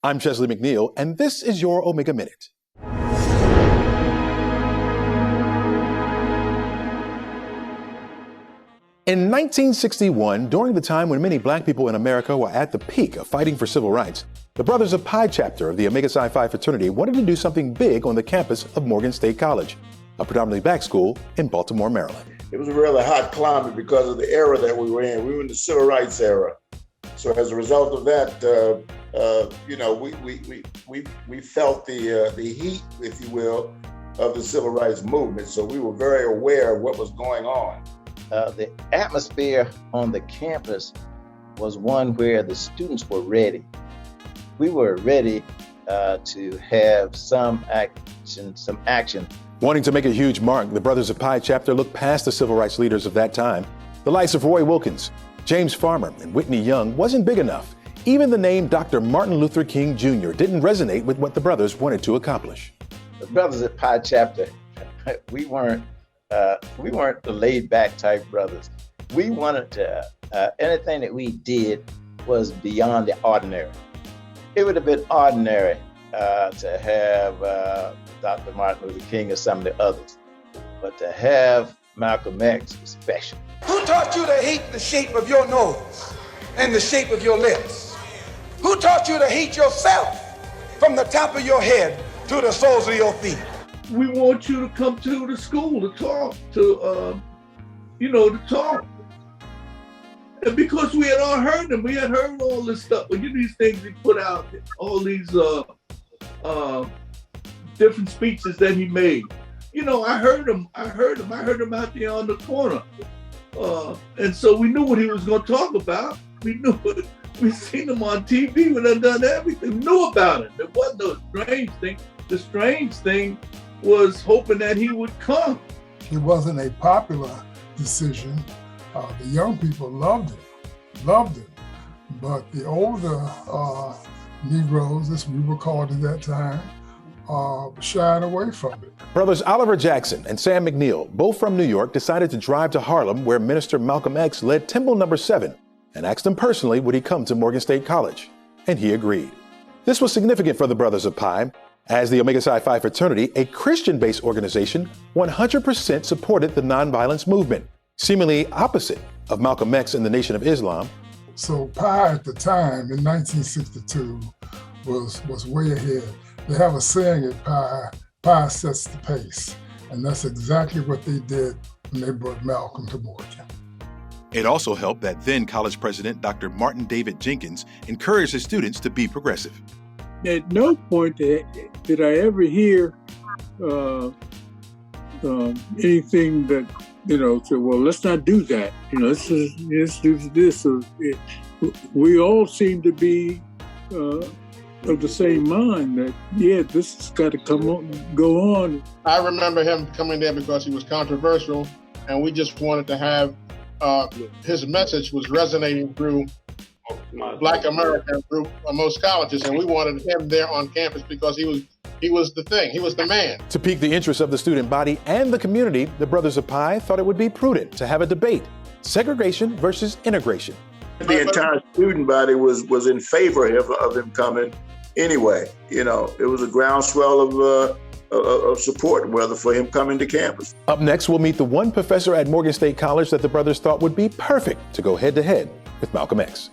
I'm Chesley McNeil, and this is your Omega Minute. In 1961, during the time when many black people in America were at the peak of fighting for civil rights, the Brothers of Pi chapter of the Omega Psi Phi fraternity wanted to do something big on the campus of Morgan State College, a predominantly black school in Baltimore, Maryland. It was a really hot climate because of the era that we were in. We were in the civil rights era. So as a result of that, we felt the heat, if you will, of the civil rights movement. So we were very aware of what was going on. The atmosphere on the campus was one where the students were ready. We were ready to have some action. Wanting to make a huge mark, the Brothers of Pi chapter looked past the civil rights leaders of that time. The likes of Roy Wilkins, James Farmer, and Whitney Young wasn't big enough. Even the name Dr. Martin Luther King Jr. didn't resonate with what the brothers wanted to accomplish. The Brothers of Pi chapter, we weren't the laid-back type brothers. We wanted to, anything that we did was beyond the ordinary. It would have been ordinary to have Dr. Martin Luther King or some of the others, but to have Malcolm X was special. Who taught you to hate the shape of your nose and the shape of your lips? Who taught you to hate yourself from the top of your head to the soles of your feet? We want you to come to the school to talk, to talk. And because we had all heard them, we had heard all this stuff. But these things he put out, all these different speeches that he made. I heard him out there on the corner. And so we knew what he was going to talk about. We knew it. We seen him on TV. We done everything. We knew about it. It wasn't a strange thing. The strange thing was hoping that he would come. It wasn't a popular decision. The young people loved it. But the older Negroes, as we were called at that time, shied away from it. Brothers Oliver Jackson and Sam McNeil, both from New York, decided to drive to Harlem, where Minister Malcolm X led Temple No. 7, and asked him personally would he come to Morgan State College, and he agreed. This was significant for the Brothers of Pi, as the Omega Psi Phi fraternity, a Christian-based organization, 100% supported the nonviolence movement, seemingly opposite of Malcolm X and the Nation of Islam. So Pi at the time, in 1962, was way ahead. They have a saying at Pi sets the pace, and that's exactly what they did when they brought Malcolm to Morgan. It also helped that then college president Dr. Martin David Jenkins encouraged his students to be progressive. At no point did I ever hear anything that, said, well, let's not do that. Let's do this. We all seem to be of the same mind that, this has got to go on. I remember him coming there because he was controversial, and we just wanted to have his message was resonating through Black America, through most colleges, and we wanted him there on campus because he was the thing, he was the man. To pique the interest of the student body and the community, the Brothers of Pi thought it would be prudent to have a debate, segregation versus integration. The entire student body was in favor of him coming anyway. It was a groundswell of support, whether for him coming to campus. Up next, we'll meet the one professor at Morgan State College that the brothers thought would be perfect to go head-to-head with Malcolm X.